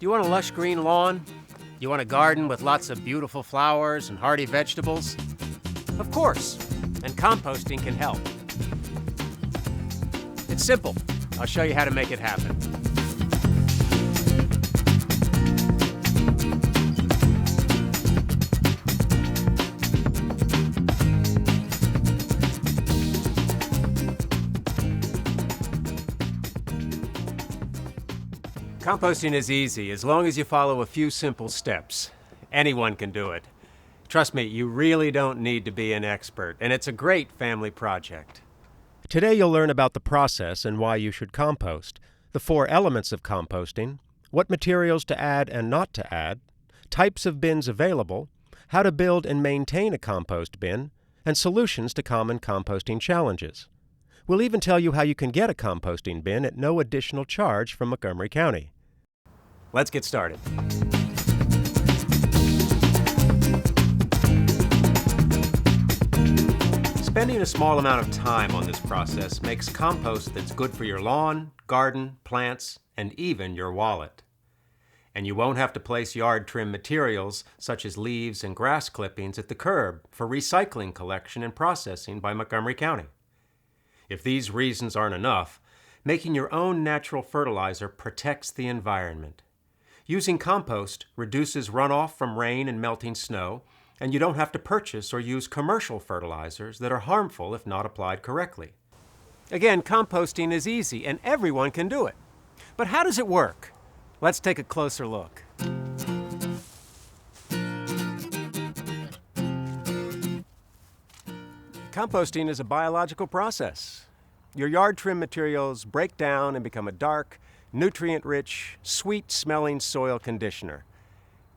Do you want a lush green lawn? You want a garden with lots of beautiful flowers and hardy vegetables? Of course, and composting can help. It's simple. I'll show you how to make it happen. Composting is easy as long as you follow a few simple steps. Anyone can do it. Trust me, you really don't need to be an expert, and it's a great family project. Today you'll learn about the process and why you should compost, the 4 elements of composting, what materials to add and not to add, types of bins available, how to build and maintain a compost bin, and solutions to common composting challenges. We'll even tell you how you can get a composting bin at no additional charge from Montgomery County. Let's get started. Spending a small amount of time on this process makes compost that's good for your lawn, garden, plants, and even your wallet. And you won't have to place yard trim materials such as leaves and grass clippings at the curb for recycling collection and processing by Montgomery County. If these reasons aren't enough, making your own natural fertilizer protects the environment. Using compost reduces runoff from rain and melting snow, and you don't have to purchase or use commercial fertilizers that are harmful if not applied correctly. Again, composting is easy and everyone can do it. But how does it work? Let's take a closer look. Composting is a biological process. Your yard trim materials break down and become a dark, nutrient-rich, sweet-smelling soil conditioner.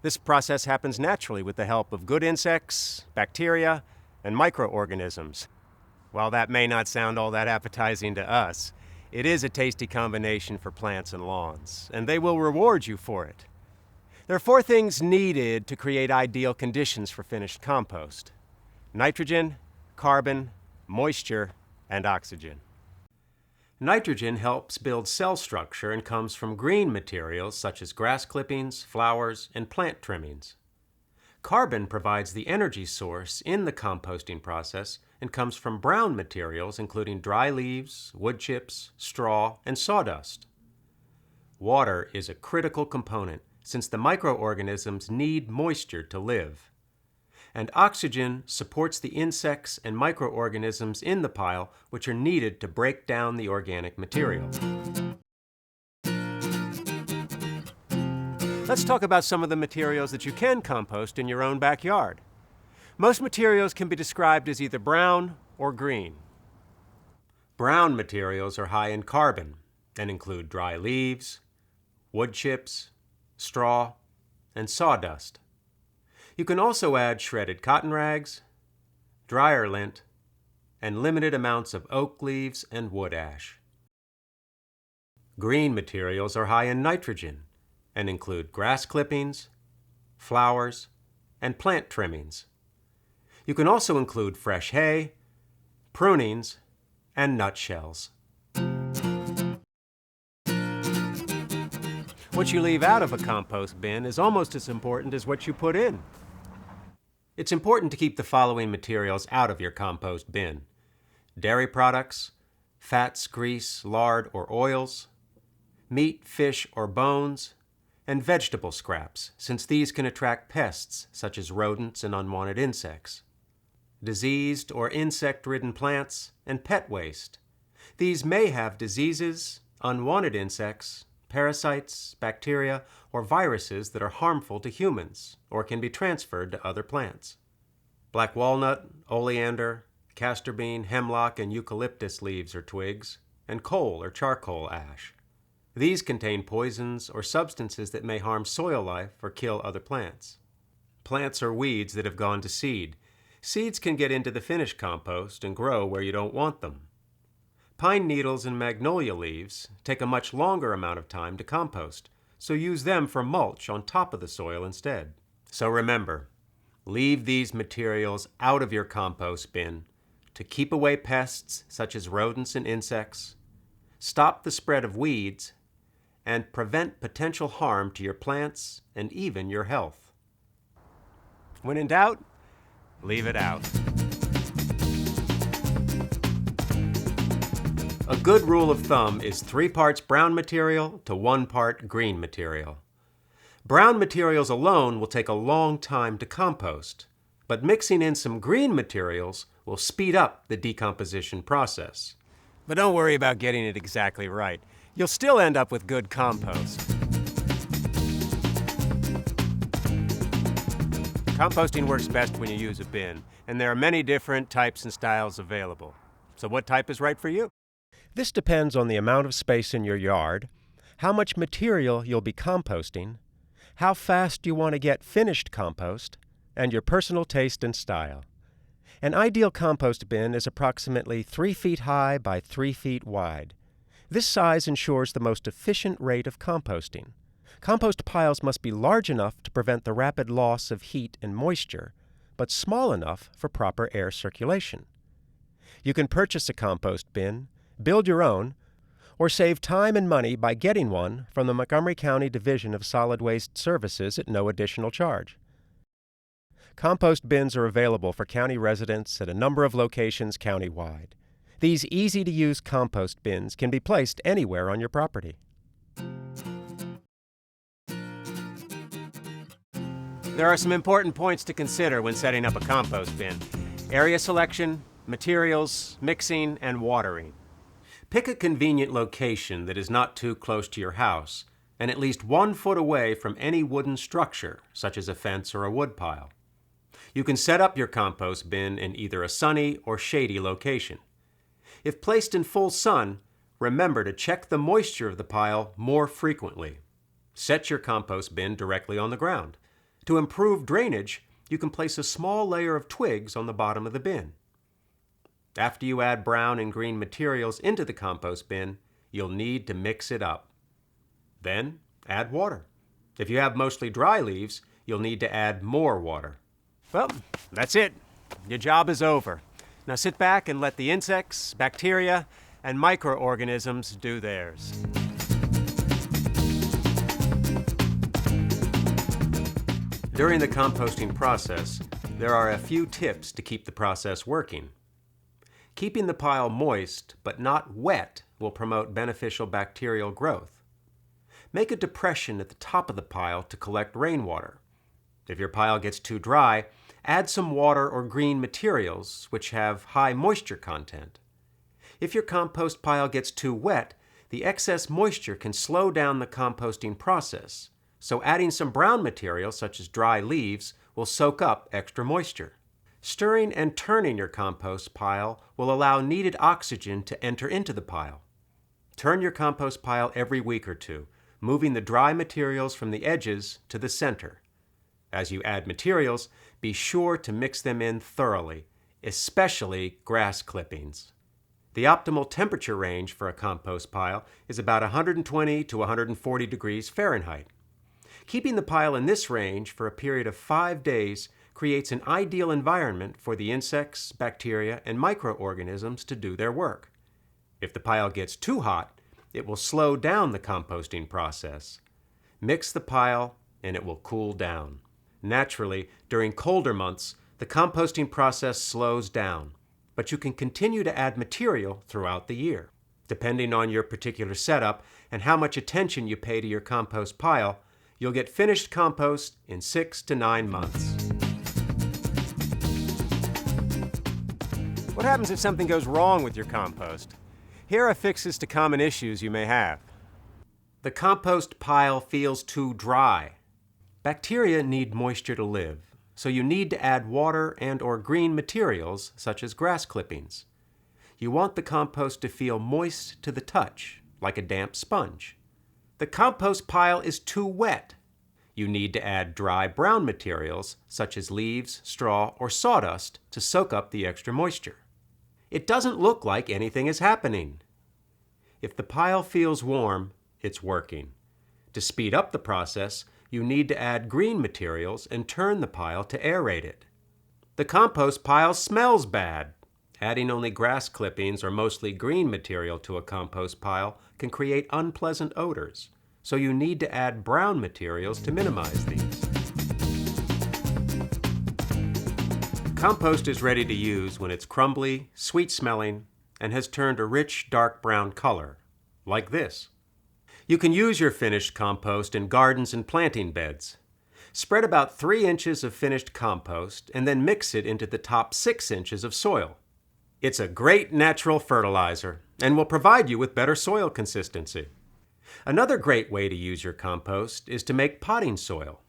This process happens naturally with the help of good insects, bacteria, and microorganisms. While that may not sound all that appetizing to us, it is a tasty combination for plants and lawns, and they will reward you for it. There are 4 things needed to create ideal conditions for finished compost: nitrogen, carbon, moisture, and oxygen. Nitrogen helps build cell structure and comes from green materials such as grass clippings, flowers, and plant trimmings. Carbon provides the energy source in the composting process and comes from brown materials including dry leaves, wood chips, straw, and sawdust. Water is a critical component since the microorganisms need moisture to live. And oxygen supports the insects and microorganisms in the pile which are needed to break down the organic material. Let's talk about some of the materials that you can compost in your own backyard. Most materials can be described as either brown or green. Brown materials are high in carbon and include dry leaves, wood chips, straw, and sawdust. You can also add shredded cotton rags, dryer lint, and limited amounts of oak leaves and wood ash. Green materials are high in nitrogen and include grass clippings, flowers, and plant trimmings. You can also include fresh hay, prunings, and nutshells. What you leave out of a compost bin is almost as important as what you put in. It's important to keep the following materials out of your compost bin: dairy products, fats, grease, lard, or oils, meat, fish, or bones, and vegetable scraps, since these can attract pests such as rodents and unwanted insects. Diseased or insect-ridden plants, and pet waste. These may have diseases, unwanted insects, parasites, bacteria, or viruses that are harmful to humans or can be transferred to other plants. Black walnut, oleander, castor bean, hemlock, and eucalyptus leaves or twigs, and coal or charcoal ash. These contain poisons or substances that may harm soil life or kill other plants. Plants or weeds that have gone to seed. Seeds can get into the finished compost and grow where you don't want them. Pine needles and magnolia leaves take a much longer amount of time to compost, so use them for mulch on top of the soil instead. So remember, leave these materials out of your compost bin to keep away pests such as rodents and insects, stop the spread of weeds, and prevent potential harm to your plants and even your health. When in doubt, leave it out. A good rule of thumb is 3 parts brown material to 1 part green material. Brown materials alone will take a long time to compost, but mixing in some green materials will speed up the decomposition process. But don't worry about getting it exactly right. You'll still end up with good compost. Composting works best when you use a bin, and there are many different types and styles available. So what type is right for you? This depends on the amount of space in your yard, how much material you'll be composting, how fast you want to get finished compost, and your personal taste and style. An ideal compost bin is approximately 3 feet high by 3 feet wide. This size ensures the most efficient rate of composting. Compost piles must be large enough to prevent the rapid loss of heat and moisture, but small enough for proper air circulation. You can purchase a compost bin, build your own, or save time and money by getting one from the Montgomery County Division of Solid Waste Services at no additional charge. Compost bins are available for county residents at a number of locations countywide. These easy-to-use compost bins can be placed anywhere on your property. There are some important points to consider when setting up a compost bin: area selection, materials, mixing, and watering. Pick a convenient location that is not too close to your house and at least 1 foot away from any wooden structure, such as a fence or a woodpile. You can set up your compost bin in either a sunny or shady location. If placed in full sun, remember to check the moisture of the pile more frequently. Set your compost bin directly on the ground. To improve drainage, you can place a small layer of twigs on the bottom of the bin. After you add brown and green materials into the compost bin, you'll need to mix it up. Then, add water. If you have mostly dry leaves, you'll need to add more water. Well, that's it. Your job is over. Now sit back and let the insects, bacteria, and microorganisms do theirs. During the composting process, there are a few tips to keep the process working. Keeping the pile moist but not wet will promote beneficial bacterial growth. Make a depression at the top of the pile to collect rainwater. If your pile gets too dry, add some water or green materials which have high moisture content. If your compost pile gets too wet, the excess moisture can slow down the composting process, so adding some brown material such as dry leaves will soak up extra moisture. Stirring and turning your compost pile will allow needed oxygen to enter into the pile. Turn your compost pile every week or two, moving the dry materials from the edges to the center. As you add materials, be sure to mix them in thoroughly, especially grass clippings. The optimal temperature range for a compost pile is about 120 to 140 degrees Fahrenheit. Keeping the pile in this range for a period of 5 days creates an ideal environment for the insects, bacteria, and microorganisms to do their work. If the pile gets too hot, it will slow down the composting process. Mix the pile and it will cool down. Naturally, during colder months, the composting process slows down, but you can continue to add material throughout the year. Depending on your particular setup and how much attention you pay to your compost pile, you'll get finished compost in 6 to 9 months. What happens if something goes wrong with your compost? Here are fixes to common issues you may have. The compost pile feels too dry. Bacteria need moisture to live, so you need to add water and/or green materials such as grass clippings. You want the compost to feel moist to the touch, like a damp sponge. The compost pile is too wet. You need to add dry brown materials such as leaves, straw, or sawdust to soak up the extra moisture. It doesn't look like anything is happening. If the pile feels warm, it's working. To speed up the process, you need to add green materials and turn the pile to aerate it. The compost pile smells bad. Adding only grass clippings or mostly green material to a compost pile can create unpleasant odors, so you need to add brown materials to minimize these. Compost is ready to use when it's crumbly, sweet-smelling, and has turned a rich, dark brown color, like this. You can use your finished compost in gardens and planting beds. Spread about 3 inches of finished compost and then mix it into the top 6 inches of soil. It's a great natural fertilizer and will provide you with better soil consistency. Another great way to use your compost is to make potting soil.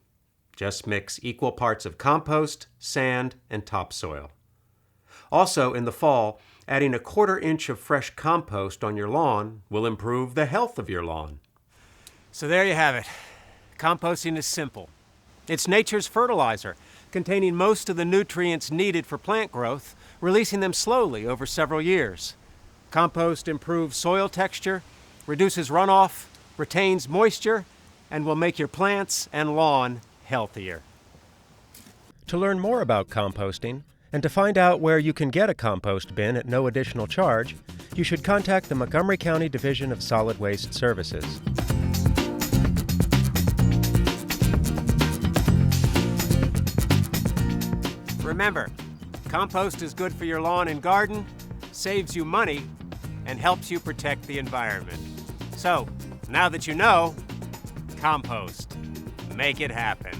Just mix equal parts of compost, sand, and topsoil. Also, in the fall, adding a 1/4 inch of fresh compost on your lawn will improve the health of your lawn. So there you have it. Composting is simple. It's nature's fertilizer, containing most of the nutrients needed for plant growth, releasing them slowly over several years. Compost improves soil texture, reduces runoff, retains moisture, and will make your plants and lawn healthier. To learn more about composting and to find out where you can get a compost bin at no additional charge, you should contact the Montgomery County Division of Solid Waste Services. Remember, compost is good for your lawn and garden, saves you money, and helps you protect the environment. So, now that you know, compost. Make it happen.